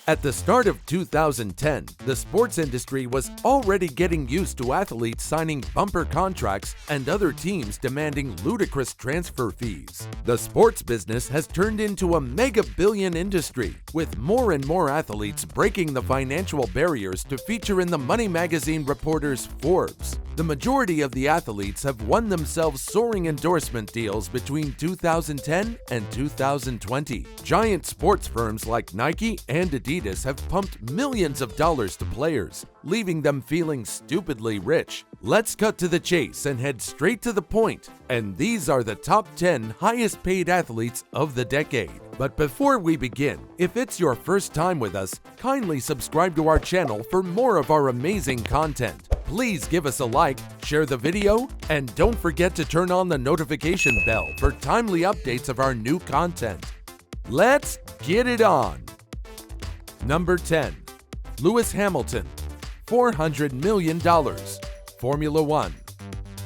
At the start of 2010, the sports industry was already getting used to athletes signing bumper contracts and other teams demanding ludicrous transfer fees. The sports business has turned into a mega-billion industry, with more and more athletes breaking the financial barriers to feature in the Money magazine reporter's Forbes. The majority of the athletes have won themselves soaring endorsement deals between 2010 and 2020. Giant sports firms like Nike and Adidas have pumped millions of dollars to players, leaving them feeling stupidly rich. Let's cut to the chase and head straight to the point. And these are the top 10 highest paid athletes of the decade. But before we begin, if it's your first time with us, kindly subscribe to our channel for more of our amazing content. Please give us a like, share the video, and don't forget to turn on the notification bell for timely updates of our new content. Let's get it on! Number 10. Lewis Hamilton, $400 million. Formula One.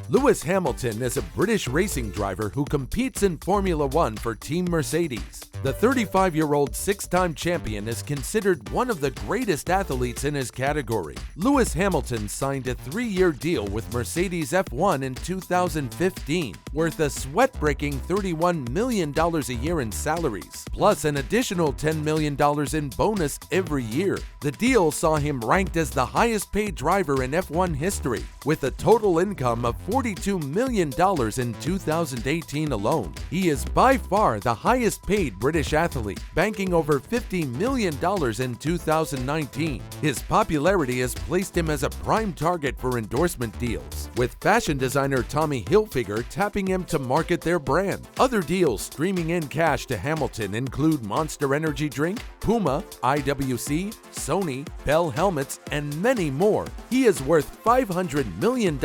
Lewis Hamilton is a British racing driver who competes in Formula One for Team Mercedes. The 35-year-old six-time champion is considered one of the greatest athletes in his category. Lewis Hamilton signed a 3-year deal with Mercedes F1 in 2015, worth a sweat-breaking $31 million a year in salaries, plus an additional $10 million in bonus every year. The deal saw him ranked as the highest-paid driver in F1 history, with a total income of $42 million in 2018 alone. He is by far the highest-paid British athlete, banking over $50 million in 2019. His popularity has placed him as a prime target for endorsement deals, with fashion designer Tommy Hilfiger tapping him to market their brand. Other deals streaming in cash to Hamilton include Monster Energy Drink, Puma, IWC, Sony, Bell Helmets, and many more. He is worth $500 million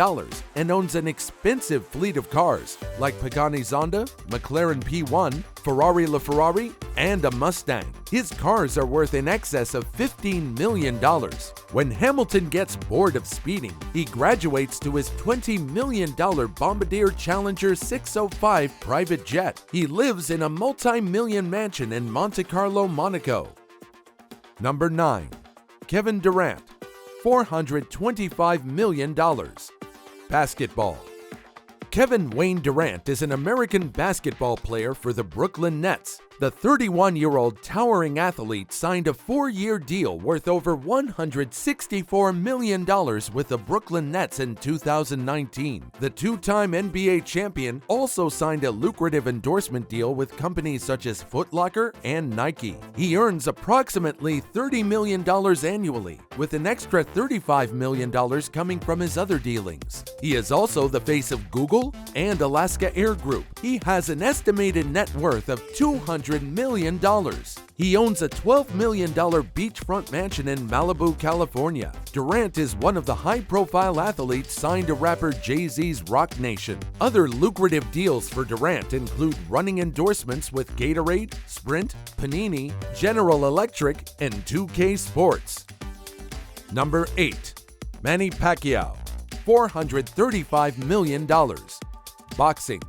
and owns an expensive fleet of cars like Pagani Zonda, McLaren P1, Ferrari LaFerrari, and a Mustang. His cars are worth in excess of $15 million. When Hamilton gets bored of speeding, he graduates to his $20 million Bombardier Challenger 605 private jet. He lives in a multi-million mansion in Monte Carlo, Monaco. Number 9. Kevin Durant, $425 million. Basketball. Kevin Wayne Durant is an American basketball player for the Brooklyn Nets. The 31-year-old towering athlete signed a 4-year deal worth over $164 million with the Brooklyn Nets in 2019. The two-time NBA champion also signed a lucrative endorsement deal with companies such as Foot Locker and Nike. He earns approximately $30 million annually, with an extra $35 million coming from his other dealings. He is also the face of Google and Alaska Air Group. He has an estimated net worth of $200 million. He owns a $12 million beachfront mansion in Malibu, California. Durant is one of the high-profile athletes signed to rapper Jay-Z's Rock Nation. Other lucrative deals for Durant include running endorsements with Gatorade, Sprint, Panini, General Electric, and 2K Sports. Number 8. Manny Pacquiao, $435 million. Boxing.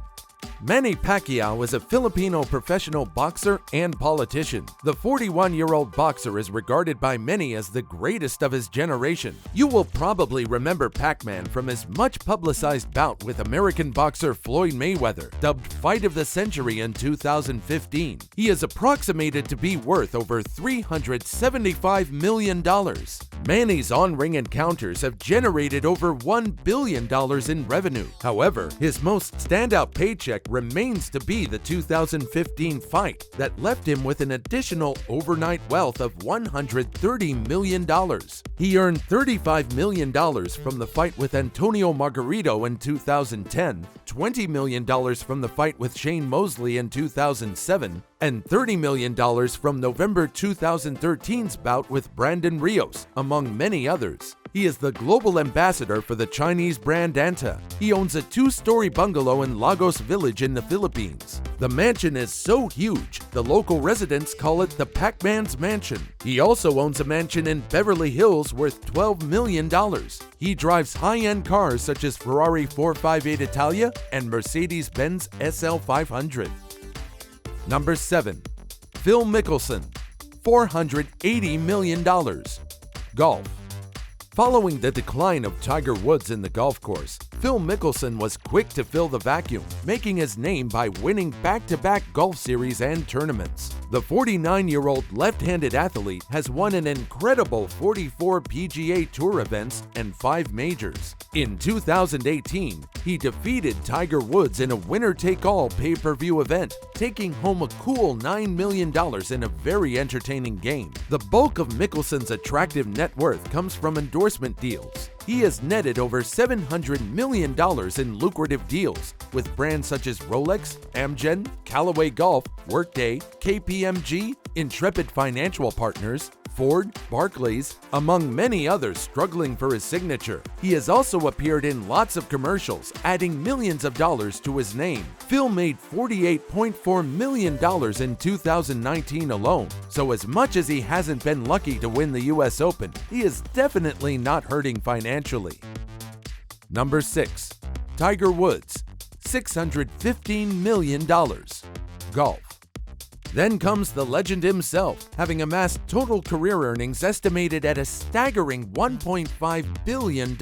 Manny Pacquiao is a Filipino professional boxer and politician. The 41-year-old boxer is regarded by many as the greatest of his generation. You will probably remember Pac-Man from his much-publicized bout with American boxer Floyd Mayweather, dubbed Fight of the Century in 2015. He is approximated to be worth over $375 million. Manny's on-ring encounters have generated over $1 billion in revenue. However, his most standout paycheck remains to be the 2015 fight that left him with an additional overnight wealth of $130 million. He earned $35 million from the fight with Antonio Margarito in 2010, $20 million from the fight with Shane Mosley in 2007, and $30 million from November 2013's bout with Brandon Rios, among many others. He is the global ambassador for the Chinese brand Anta. He owns a 2-story bungalow in Lagos Village in the Philippines. The mansion is so huge, the local residents call it the Pac-Man's Mansion. He also owns a mansion in Beverly Hills worth $12 million. He drives high-end cars such as Ferrari 458 Italia and Mercedes-Benz SL 500. Number 7. Phil Mickelson, $480 million. Golf. Following the decline of Tiger Woods in the golf course, Phil Mickelson was quick to fill the vacuum, making his name by winning back-to-back golf series and tournaments. The 49-year-old left-handed athlete has won an incredible 44 PGA Tour events and 5 majors. In 2018, he defeated Tiger Woods in a winner-take-all pay-per-view event, taking home a cool $9 million in a very entertaining game. The bulk of Mickelson's attractive net worth comes from endorsement deals. He has netted over $700 million in lucrative deals with brands such as Rolex, Amgen, Callaway Golf, Workday, KPMG, Intrepid Financial Partners, Ford, Barclays, among many others struggling for his signature. He has also appeared in lots of commercials, adding millions of dollars to his name. Phil made $48.4 million in 2019 alone, so as much as he hasn't been lucky to win the US Open, he is definitely not hurting financially. Number 6. Tiger Woods, $615 million. Golf. Then comes the legend himself, having amassed total career earnings estimated at a staggering $1.5 billion.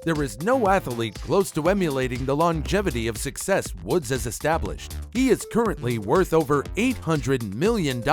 There is no athlete close to emulating the longevity of success Woods has established. He is currently worth over $800 million,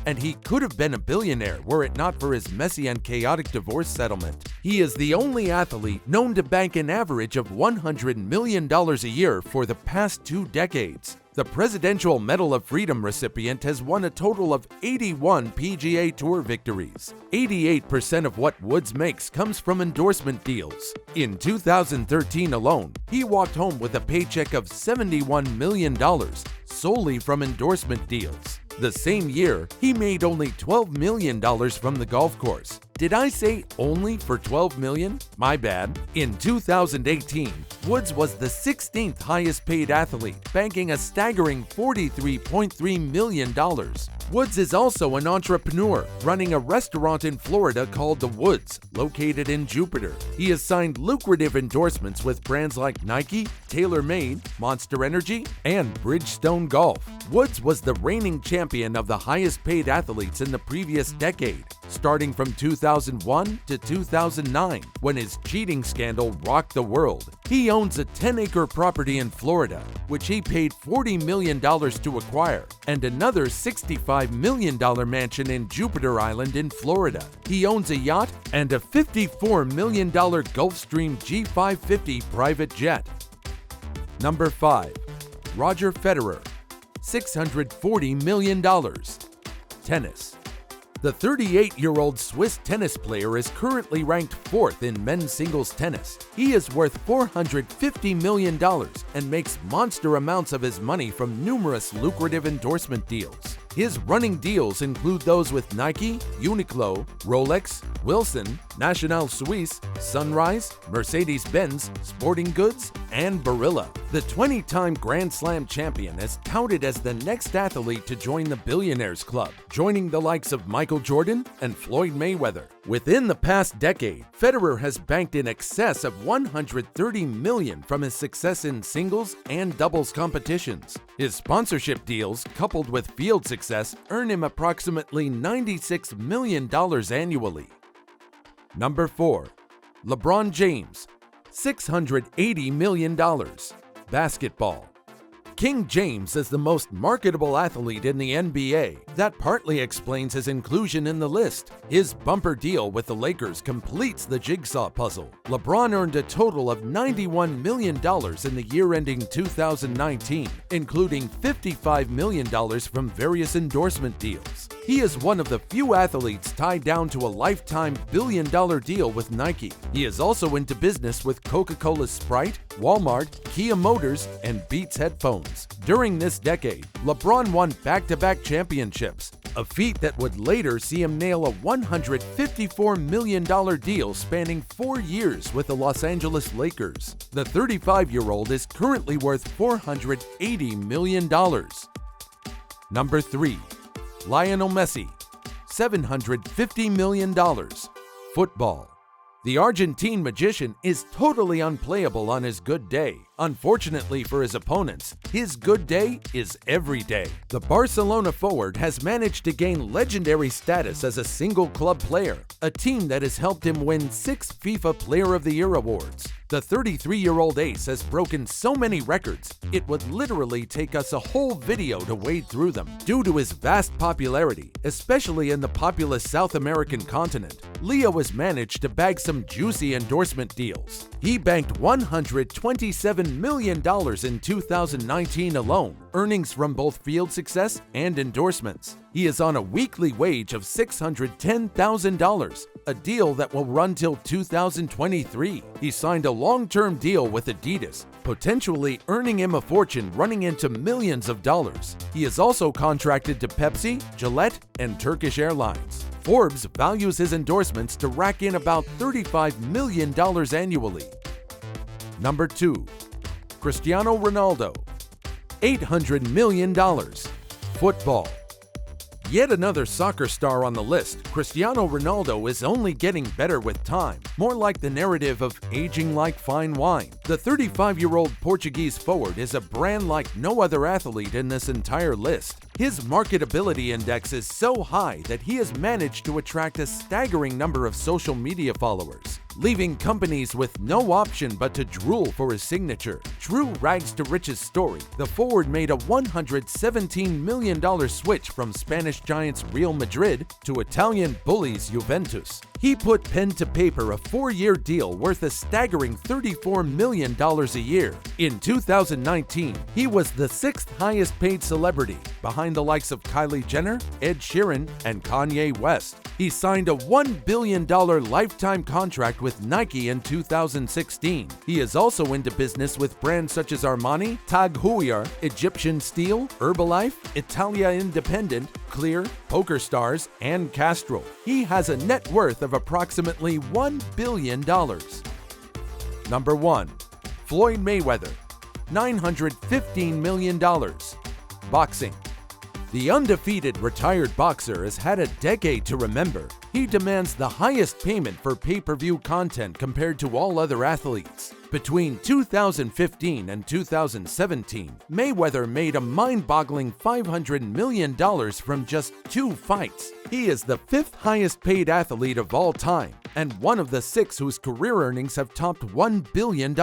and he could have been a billionaire were it not for his messy and chaotic divorce settlement. He is the only athlete known to bank an average of $100 million a year for the past 2 decades. The Presidential Medal of Freedom recipient has won a total of 81 PGA Tour victories. 88% of what Woods makes comes from endorsement deals. In 2013 alone, he walked home with a paycheck of $71 million solely from endorsement deals. The same year, he made only $12 million from the golf course. Did I say only for $12 million? My bad. In 2018, Woods was the 16th highest paid athlete, banking a staggering $43.3 million. Woods is also an entrepreneur, running a restaurant in Florida called The Woods, located in Jupiter. He has signed lucrative endorsements with brands like Nike, TaylorMade, Monster Energy, and Bridgestone Golf. Woods was the reigning champion of the highest paid athletes in the previous decade, starting from 2001 to 2009, when his cheating scandal rocked the world. He owns a 10-acre property in Florida, which he paid $40 million to acquire, and another $65 million mansion in Jupiter Island in Florida. He owns a yacht and a $54 million Gulfstream G550 private jet. Number 5. Roger Federer, $640 million. Tennis. The 38-year-old Swiss tennis player is currently ranked 4th in men's singles tennis. He is worth $450 million and makes monster amounts of his money from numerous lucrative endorsement deals. His running deals include those with Nike, Uniqlo, Rolex, Wilson, National Suisse, Sunrise, Mercedes-Benz, Sporting Goods, and Barilla. The 20-time Grand Slam champion is touted as the next athlete to join the Billionaires Club, joining the likes of Michael Jordan and Floyd Mayweather. Within the past decade, Federer has banked in excess of $130 million from his success in singles and doubles competitions. His sponsorship deals, coupled with field success, earn him approximately $96 million annually. Number 4. LeBron James, $680 million. Basketball. King James is the most marketable athlete in the NBA. That partly explains his inclusion in the list. His bumper deal with the Lakers completes the jigsaw puzzle. LeBron earned a total of $91 million in the year ending 2019, including $55 million from various endorsement deals. He is one of the few athletes tied down to a lifetime billion-dollar deal with Nike. He is also into business with Coca-Cola Sprite, Walmart, Kia Motors, and Beats headphones. During this decade, LeBron won back-to-back championships, a feat that would later see him nail a $154 million deal spanning 4 years with the Los Angeles Lakers. The 35-year-old is currently worth $480 million. Number 3. Lionel Messi, $750 million. Football. The Argentine magician is totally unplayable on his good day. Unfortunately for his opponents, his good day is every day. The Barcelona forward has managed to gain legendary status as a single club player, a team that has helped him win 6 FIFA Player of the Year awards. The 33-year-old ace has broken so many records, it would literally take us a whole video to wade through them. Due to his vast popularity, especially in the populous South American continent, Leo has managed to bag some juicy endorsement deals. He banked $127 million in 2019 alone, earnings from both field success and endorsements. He is on a weekly wage of $610,000, a deal that will run till 2023. He signed a long-term deal with Adidas, potentially earning him a fortune running into millions of dollars. He is also contracted to Pepsi, Gillette, and Turkish Airlines. Forbes values his endorsements to rack in about $35 million annually. Number 2. Cristiano Ronaldo, $800 million. Football. Yet another soccer star on the list, Cristiano Ronaldo is only getting better with time, more like the narrative of aging like fine wine. The 35-year-old Portuguese forward is a brand like no other athlete in this entire list. His marketability index is so high that he has managed to attract a staggering number of social media followers, leaving companies with no option but to drool for his signature. True rags to riches story, the forward made a $117 million switch from Spanish giants Real Madrid to Italian bullies Juventus. He put pen to paper a 4-year deal worth a staggering $34 million a year. In 2019, he was the 6th highest paid celebrity, behind the likes of Kylie Jenner, Ed Sheeran, and Kanye West. He signed a $1 billion lifetime contract with Nike in 2016. He is also into business with brands such as Armani, Tag Heuer, Egyptian Steel, Herbalife, Italia Independent, Clear, Poker Stars, and Castro. He has a net worth of approximately $1 billion. Number 1. Floyd Mayweather, $915 million. Boxing. The undefeated retired boxer has had a decade to remember. He demands the highest payment for pay-per-view content compared to all other athletes. Between 2015 and 2017, Mayweather made a mind-boggling $500 million from just 2 fights. He is the 5th highest paid athlete of all time, and one of the 6 whose career earnings have topped $1 billion.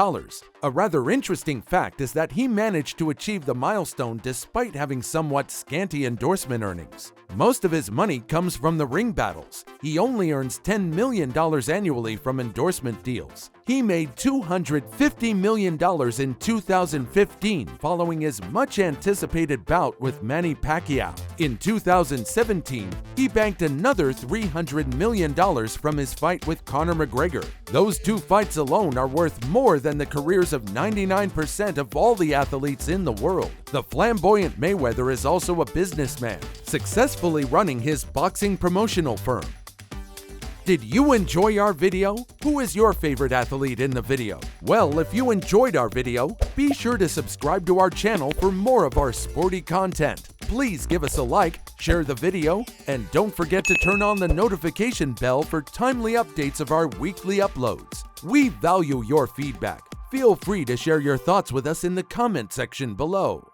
A rather interesting fact is that he managed to achieve the milestone despite having somewhat scanty endorsement earnings. Most of his money comes from the ring battles. He only earns $10 million annually from endorsement deals. He made $250 million in 2015 following his much-anticipated bout with Manny PACQUIAO. In 2017, he banked another $300 million from his fight with Conor McGregor. Those 2 fights alone are worth more than the careers of 99% of all the athletes in the world. The flamboyant Mayweather is also a businessman, successfully running his boxing promotional firm. Did you enjoy our video? Who is your favorite athlete in the video? Well, if you enjoyed our video, be sure to subscribe to our channel for more of our sporty content. Please give us a like, share the video, and don't forget to turn on the notification bell for timely updates of our weekly uploads. We value your feedback. Feel free to share your thoughts with us in the comment section below.